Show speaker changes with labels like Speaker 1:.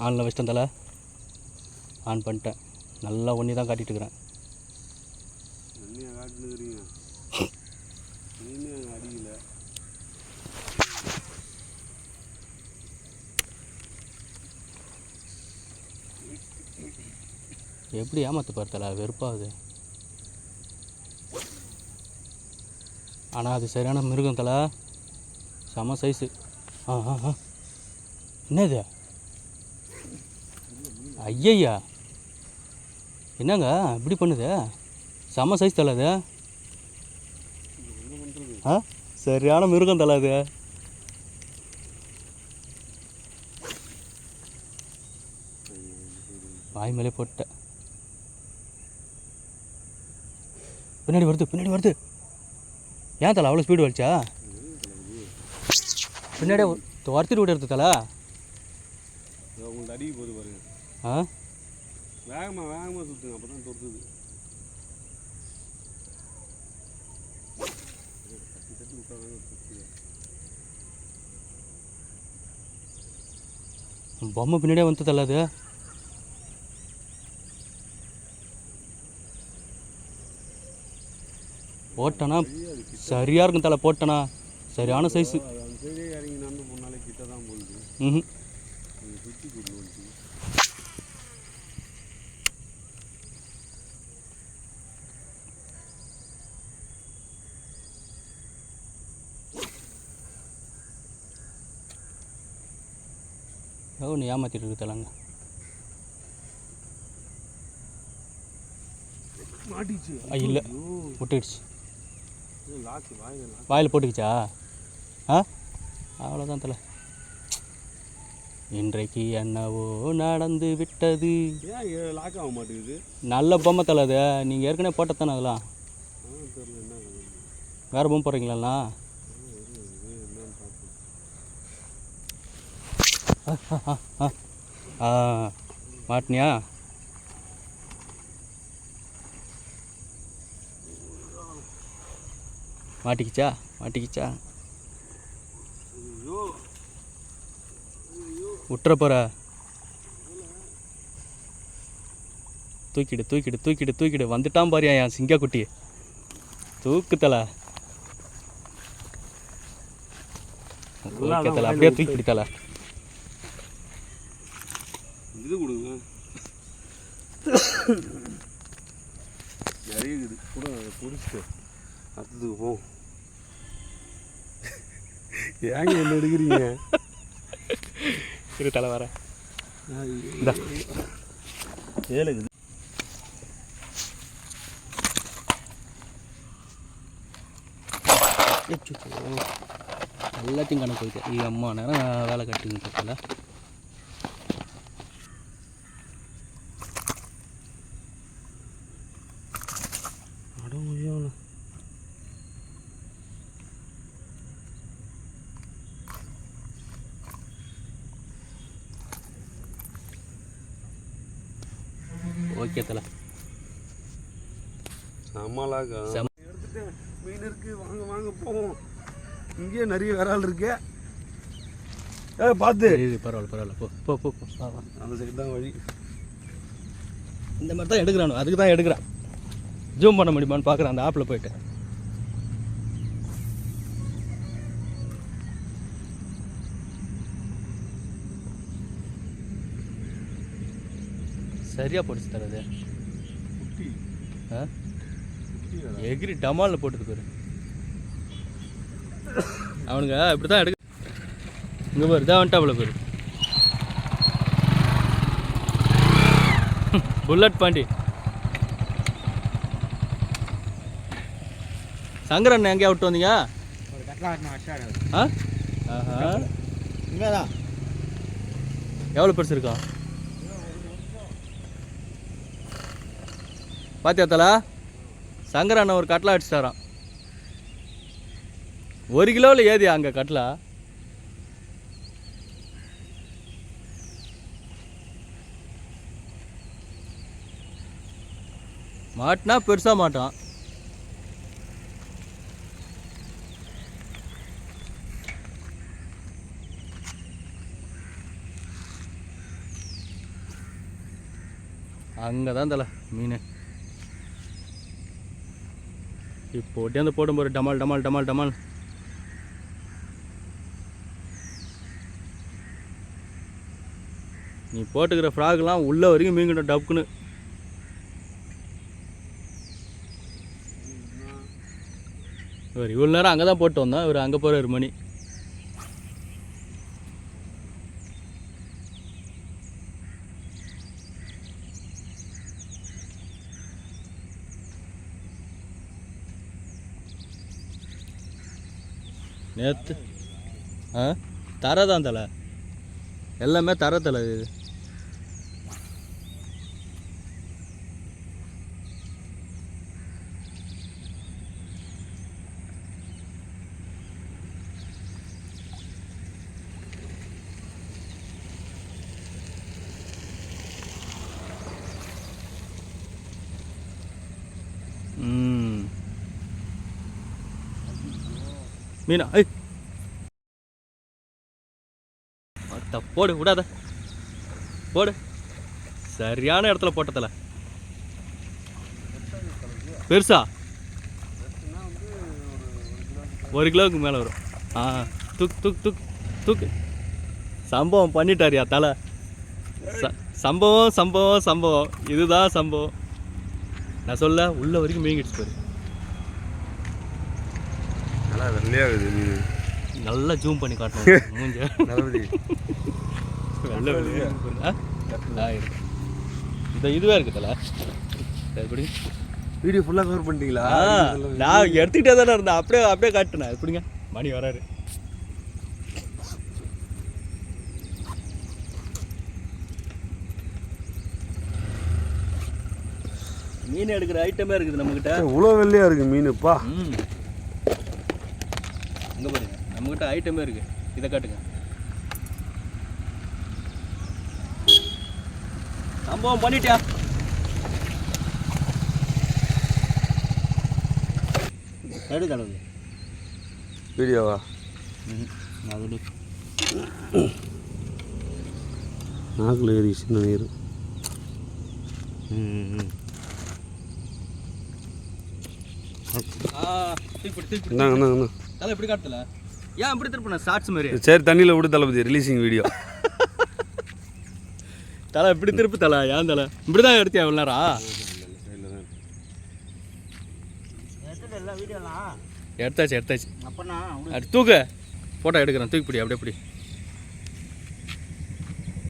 Speaker 1: ஆனில் வச்சிட்டேன் தலை. ஆன் பண்ணிட்டேன். நல்லா ஒன்றி தான் காட்டிகிட்டு இருக்கிறேன்.
Speaker 2: அடிக்கல
Speaker 1: எப்படி ஏமாற்ற பார்த்தல, வெறுப்பாகுது. ஆனால் அது சரியான மிருகம் தலை, செம சைஸு. என்னது ஐயா, என்னங்க இப்படி பண்ணுது? செம சைஸ் தலை அது. சரியான மிருகம் தலை அது. வாய் மேலே போட்டேன். பின்னாடி வருது. ஏன் தலை அவ்வளோ ஸ்பீடு வலிச்சா? பின்னாடியே துரத்திட்டு விடுறது தலை.
Speaker 2: உங்களுக்கு அடிக்க போகுது பாருங்க. வேகமாக சுற்றுங்க, அப்போ தான் தொடுத்துது.
Speaker 1: பொம்மை பின்னாடியே வந்து தலை அது. போட்டனா சரியாக இருக்கும் தலை. போட்டனா சரியான சைஸு.
Speaker 2: இறங்கி நடந்து போனாலே கிட்ட தான் போகுது. சுற்றி கொடுத்து
Speaker 1: ஒன்று ஏமாற்றிட்டு இருக்கு தலைங்க.
Speaker 2: மாட்டிச்சு.
Speaker 1: இல்லை, விட்டுடுச்சு.
Speaker 2: வாயில்
Speaker 1: போட்டுக்கிச்சா? அவ்வளோதான் தலை. இன்றைக்கு என்னவோ நடந்து விட்டது.
Speaker 2: ஏன் லாக் ஆக மாட்டேங்குது?
Speaker 1: நல்ல பொம்மை தலை அது. நீங்கள் ஏற்கனவே போட்டதானே அதெல்லாம்? வேறு பொம்மை போடுறீங்களா? மாட்டினியா? மாட்டிக்கிச்சா? விட்டுற போற. தூக்கிடு. வந்துட்டான் பாரியா என் சிங்க குட்டி. தூக்குத்தலை. அப்படியே தூக்கிடு தலை.
Speaker 2: இது கொடுங்க. நிறைய இருக்குது கூட குடிச்சிட்டு அடுத்ததுக்கு போ. ஏங்க என்ன எடுக்கிறீங்க?
Speaker 1: இரு தலை வர.
Speaker 2: ஏழுக்குது.
Speaker 1: எல்லாத்தையும் கணக்கு போயிட்டு இது அம்மா நேரம் வேலை கட்டுங்க தலை. ஓகே தலை.
Speaker 2: அம்மாலாக எடுத்துட்டு மீன் இருக்கு. வாங்க போவோம். இங்கேயே நிறைய விரால் இருக்கு. பார்த்து.
Speaker 1: பரவாயில்ல. போ.
Speaker 2: அந்த சைடு தான் வழி.
Speaker 1: இந்த மாதிரி தான் எடுக்கிறானு. அதுக்கு தான் எடுக்கிறான். ஜூம் பண்ண முடியுமான்னு பார்க்குறேன் அந்த ஆப்பில் போயிட்டு. சரியாக போட்டுச்சு தரது. எகிரி டமாலில் போட்டுது பாரு. அவனுங்க இப்படி தான் எடுக்க. இங்கே பாரு, இதான் வந்துட்டாப்புல பாரு. புல்லட் பாண்டி. சங்கரன் எங்கேயா விட்டு வந்தீங்க? எவ்வளோ பெருசு இருக்கா பாத்தியா தலா? சங்கரன் ஒரு கட்லா அடிச்சுட்டாரான். 1 கிலோவில் ஏதியா அங்கே கட்லா? மாட்டினா பெருசாக மாட்டான். அங்கே தான் தலை மீன். இப்போ ஒட்டியாந்து போடும் போகிற டமால் டமால் டமால் டமால். நீ போட்டுக்கிற ஃப்ராக்லாம் உள்ள வரைக்கும் மீன்கிட்ட டப்புக்குன்னு. இவர் இவ்வளோ நேரம் அங்கே தான் போட்டு வந்தோம். இவர் அங்கே போகிறார் மணி. நேற்று தரதான் தலை, எல்லாமே தர தலை இது. மீனா ஐ போடு விடாத போடு. சரியான இடத்துல போட்டதில்ல. பெருசா 1 கிலோவுக்கு மேலே வரும். தூக்கு தூக்கு தூக்கு தூக்கு. சம்பவம் பண்ணிட்டாரியா தலை. சம்பவம் சம்பவம் சம்பவம், இதுதான் சம்பவம். நான் சொல்ல உள்ள வரைக்கும் மீங்கிடுச்சு பாரு.
Speaker 2: நல்லா வெள்ளையாகுது மீன்.
Speaker 1: நல்லா ஜூம் பண்ணி காட்டணும் மூஞ்ச. வெள்ளை வெளியே இதுவே இருக்குதுல்ல. எப்படி
Speaker 2: வீடியோ ஃபுல்லாக கவர் பண்ணிட்டீங்களா?
Speaker 1: நான் எடுத்துக்கிட்டே தானே இருந்தேன். அப்படியே அப்படியே காட்டுனேன். எப்படிங்க மணி வராரு. மீன் எடுக்கிற ஐட்டமே இருக்குது நம்மக்கிட்ட.
Speaker 2: இவ்வளோ வெள்ளையா இருக்கு மீனுப்பா.
Speaker 1: இங்கே பாருங்க, நம்மக்கிட்ட ஐட்டமே இருக்கு. இதை காட்டுங்க. சம்பவம் பண்ணிட்டியா? எடுக்கணும்
Speaker 2: வீடியோவா?
Speaker 1: அது
Speaker 2: நாக்கில் ஏறி சின்ன நீர்.
Speaker 1: தலை இப்படி காட்டல. ஏன் இப்படி திருப்பின ஷார்ட்ஸ் மாதிரி?
Speaker 2: சரி தண்ணியில் விடு தளபதி, ரிலீசிங் வீடியோ.
Speaker 1: தலை இப்படி திருப்பி தலை. ஏன் தலை இப்படி தான் எடுத்தியா இவ்வளோ நேரம்? எடுத்தாச்சு எடுத்தாச்சு. அது தூக்கு ஃபோட்டோ எடுக்கிறேன். தூக்கி பிடி அப்படியே பிடி.